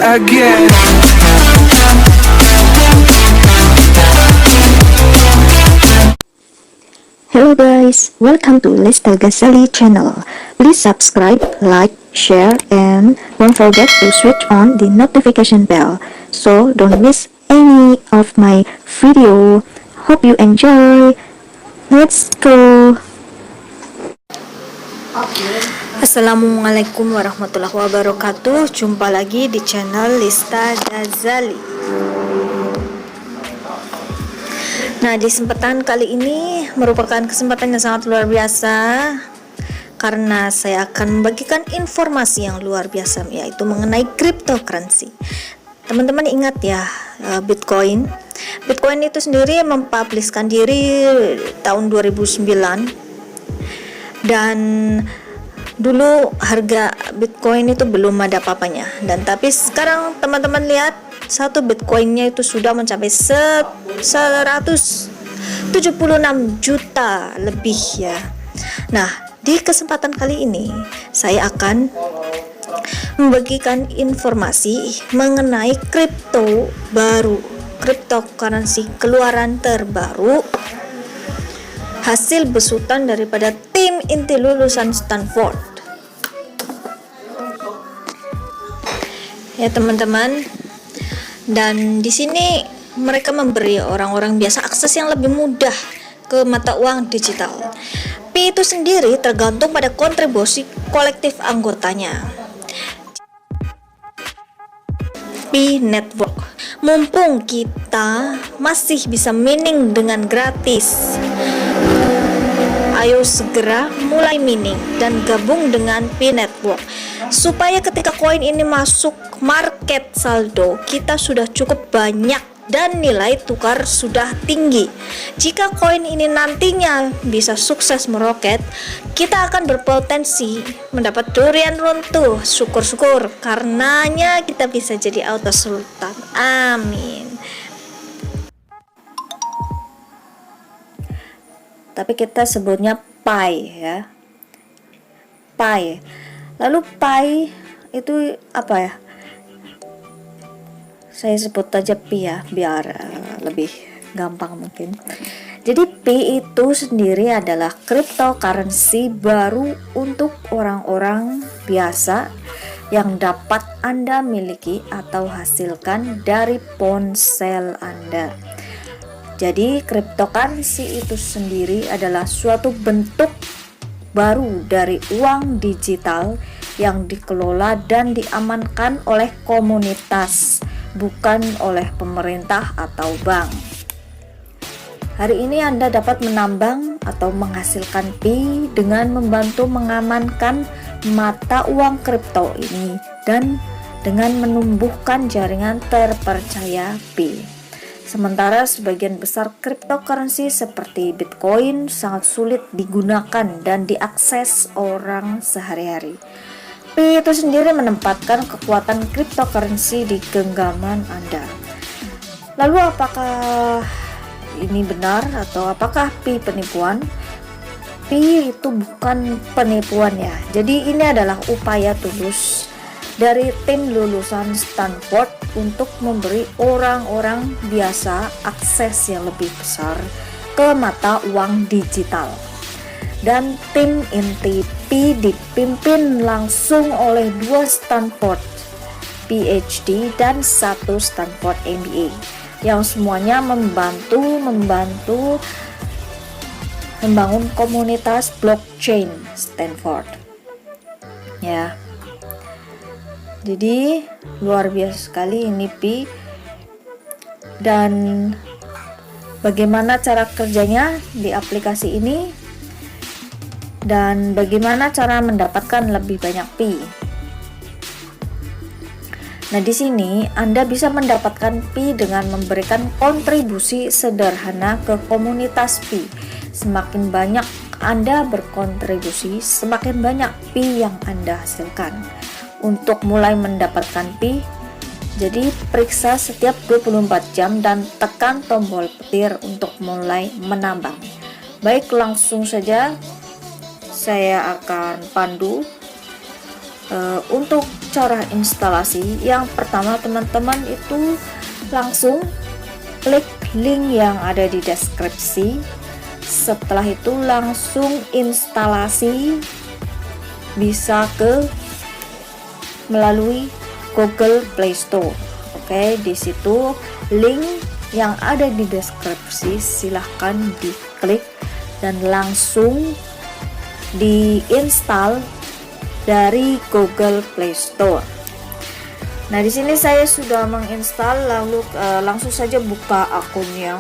again. Hello guys, welcome to Lista Ghazali channel. Please subscribe, like, share, and don't forget to switch on the notification bell so don't miss any of my video. Hope you enjoy. Let's go. Assalamualaikum warahmatullahi wabarakatuh. Jumpa lagi di channel Lista Ghazali. Nah, di kesempatan kali ini merupakan kesempatan yang sangat luar biasa karena saya akan membagikan informasi yang luar biasa, yaitu mengenai cryptocurrency. Teman-teman ingat ya, Bitcoin itu sendiri mempublishkan diri tahun 2009, dan dulu harga Bitcoin itu belum ada apa-apanya, dan tapi sekarang teman-teman lihat satu Bitcoinnya itu sudah mencapai 176 juta lebih ya. Nah, di kesempatan kali ini saya akan membagikan informasi mengenai kripto baru, cryptocurrency keluaran terbaru, hasil besutan daripada tim inti lulusan Stanford. Ya teman-teman, dan di sini mereka memberi orang-orang biasa akses yang lebih mudah ke mata uang digital. Pi itu sendiri tergantung pada kontribusi kolektif anggotanya. Pi Network. Mumpung kita masih bisa mining dengan gratis, ayo segera mulai mining dan gabung dengan Pi Network supaya ketika koin ini masuk market saldo kita sudah cukup banyak dan nilai tukar sudah tinggi. Jika koin ini nantinya bisa sukses meroket, kita akan berpotensi mendapat durian runtuh. Syukur-syukur karenanya kita bisa jadi auto sultan. Amin. Tapi kita sebutnya Pi ya. Pi. Lalu Pi itu apa ya? Saya sebut aja Pi ya, biar lebih gampang mungkin. Jadi Pi itu sendiri adalah cryptocurrency baru untuk orang-orang biasa yang dapat Anda miliki atau hasilkan dari ponsel Anda. Jadi cryptocurrency itu sendiri adalah suatu bentuk baru dari uang digital yang dikelola dan diamankan oleh komunitas, bukan oleh pemerintah atau bank. Hari ini Anda dapat menambang atau menghasilkan Pi dengan membantu mengamankan mata uang kripto ini dan dengan menumbuhkan jaringan terpercaya Pi. Sementara sebagian besar cryptocurrency seperti Bitcoin sangat sulit digunakan dan diakses orang sehari-hari. Pi itu sendiri menempatkan kekuatan cryptocurrency di genggaman Anda. Lalu apakah ini benar atau apakah Pi penipuan? Pi itu bukan penipuan ya. Jadi ini adalah upaya tulus dari tim lulusan Stanford untuk memberi orang-orang biasa akses yang lebih besar ke mata uang digital. Dan tim inti Pi dipimpin langsung oleh 2 Stanford PhD dan 1 Stanford MBA yang semuanya membantu membangun komunitas blockchain Stanford ya. Jadi luar biasa sekali ini Pi. Dan bagaimana cara kerjanya di aplikasi ini dan bagaimana cara mendapatkan lebih banyak Pi. Nah, di sini Anda bisa mendapatkan Pi dengan memberikan kontribusi sederhana ke komunitas Pi. Semakin banyak Anda berkontribusi, semakin banyak Pi yang Anda hasilkan. Untuk mulai mendapatkan Pi, jadi periksa setiap 24 jam dan tekan tombol petir untuk mulai menambang. Baik, langsung saja saya akan pandu Untuk cara instalasi, yang pertama teman-teman itu langsung klik link yang ada di deskripsi. Setelah itu langsung instalasi, bisa melalui Google Play Store. Oke, di situ link yang ada di deskripsi silahkan diklik dan langsung diinstal dari Google Play Store. Nah, di sini saya sudah menginstal, lalu langsung saja buka akunnya.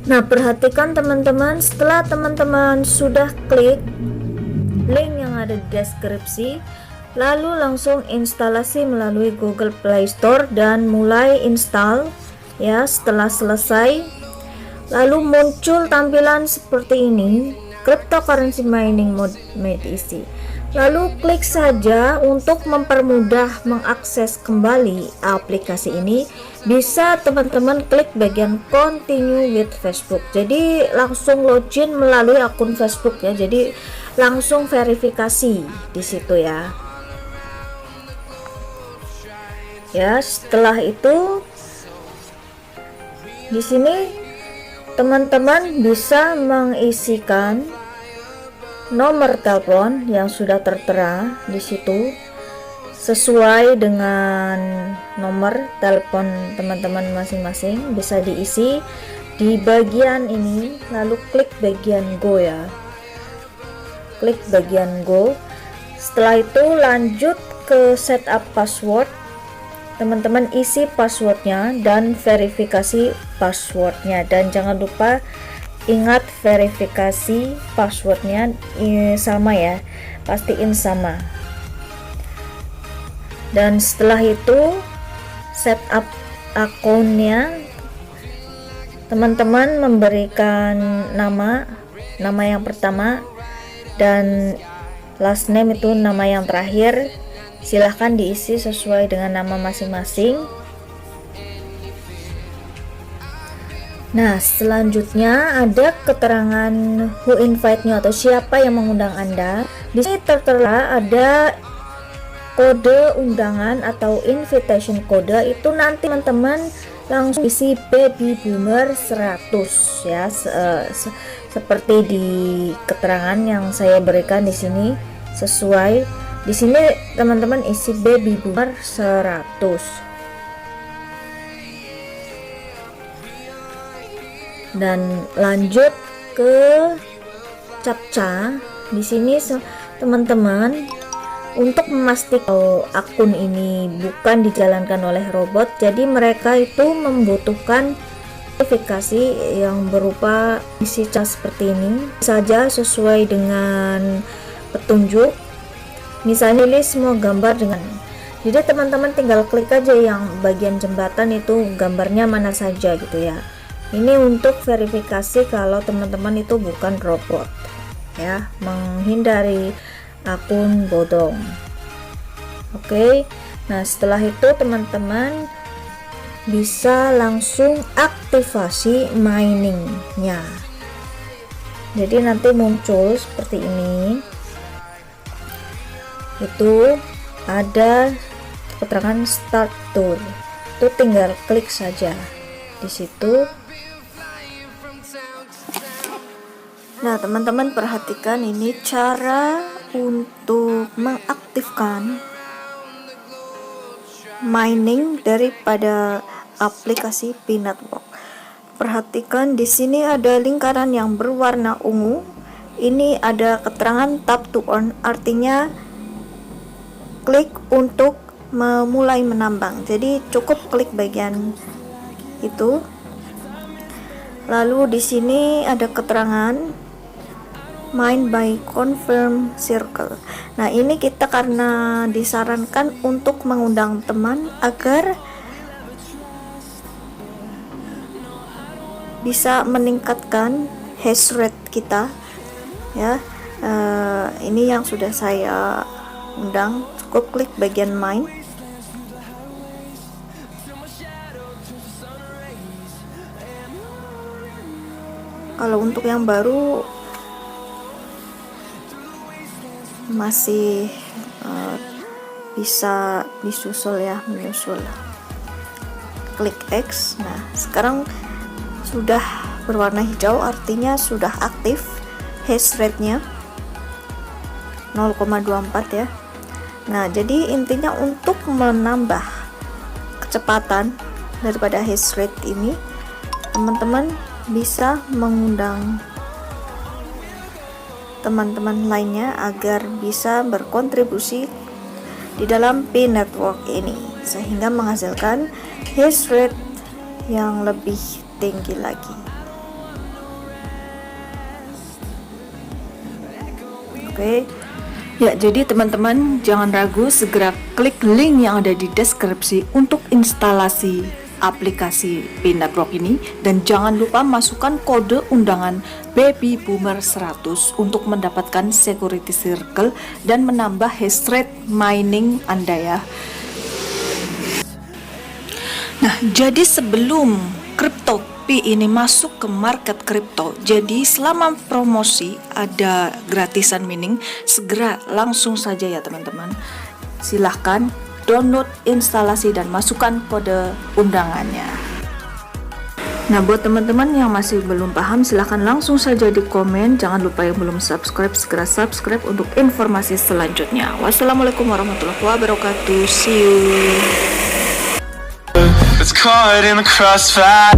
Nah, perhatikan teman-teman, setelah teman-teman sudah klik link yang ada di deskripsi, lalu langsung instalasi melalui Google Play Store dan mulai install ya. Setelah selesai, lalu muncul tampilan seperti ini, cryptocurrency mining mode easy. Lalu klik saja untuk mempermudah mengakses kembali aplikasi ini. Bisa teman-teman klik bagian continue with Facebook. Jadi langsung login melalui akun Facebook ya. Jadi langsung verifikasi di situ ya. Ya, setelah itu di sini teman-teman bisa mengisikan nomor telepon yang sudah tertera di situ sesuai dengan nomor telepon teman-teman masing-masing, bisa diisi di bagian ini. Lalu klik bagian go ya, klik bagian go. Setelah itu lanjut ke setup password. Teman-teman isi passwordnya dan verifikasi passwordnya, dan jangan lupa ingat verifikasi passwordnya sama ya, pastiin sama. Dan setelah itu setup akunnya, teman-teman memberikan nama yang pertama dan last name itu nama yang terakhir. Silahkan diisi sesuai dengan nama masing-masing. Nah, selanjutnya ada keterangan who invite you atau siapa yang mengundang Anda. Di sini tertera ada kode undangan atau invitation code, itu nanti teman-teman langsung isi baby boomer 100 ya, seperti di keterangan yang saya berikan di sini. Sesuai di sini teman-teman isi baby boomer 100. Dan lanjut ke captcha. Di sini teman-teman, untuk memastikan akun ini bukan dijalankan oleh robot, jadi mereka itu membutuhkan verifikasi yang berupa isi cas seperti ini saja sesuai dengan petunjuk. Misalnya pilih semua gambar dengan, jadi teman-teman tinggal klik aja yang bagian jembatan itu gambarnya mana saja gitu ya. Ini untuk verifikasi kalau teman-teman itu bukan robot ya, menghindari akun bodong. Oke. Nah, setelah itu teman-teman bisa langsung aktivasi miningnya. Jadi nanti muncul seperti ini. Itu ada keterangan start tour. Itu tinggal klik saja di situ. Nah, teman-teman perhatikan ini cara untuk mengaktifkan mining daripada aplikasi Peanut Box. Perhatikan di sini ada lingkaran yang berwarna ungu. Ini ada keterangan tap to earn, artinya klik untuk memulai menambang. Jadi cukup klik bagian itu. Lalu di sini ada keterangan mine by confirm circle. Nah, ini kita karena disarankan untuk mengundang teman agar bisa meningkatkan hash rate kita ya. Ini yang sudah saya undang, cukup klik bagian mine. Kalau untuk yang baru masih bisa disusul ya, menyusul. Klik X. Nah, sekarang sudah berwarna hijau, artinya sudah aktif hash rate-nya 0,24 ya. Nah, jadi intinya untuk menambah kecepatan daripada hash rate ini, teman-teman bisa mengundang teman-teman lainnya agar bisa berkontribusi di dalam P network ini, sehingga menghasilkan hash rate yang lebih tinggi lagi. Oke. Ya, jadi teman-teman jangan ragu, segera klik link yang ada di deskripsi untuk instalasi aplikasi P network ini, dan jangan lupa masukkan kode undangan Baby Boomer 100 untuk mendapatkan security circle dan menambah hash rate mining Anda ya. Nah, jadi sebelum Crypto P ini masuk ke market kripto, jadi selama promosi ada gratisan mining, segera langsung saja ya teman-teman. Silahkan download, instalasi, dan masukkan kode undangannya. Nah, buat teman-teman yang masih belum paham, silahkan langsung saja di komen. Jangan lupa yang belum subscribe, segera subscribe untuk informasi selanjutnya. Wassalamualaikum warahmatullahi wabarakatuh. See you. It's caught in the crossfire.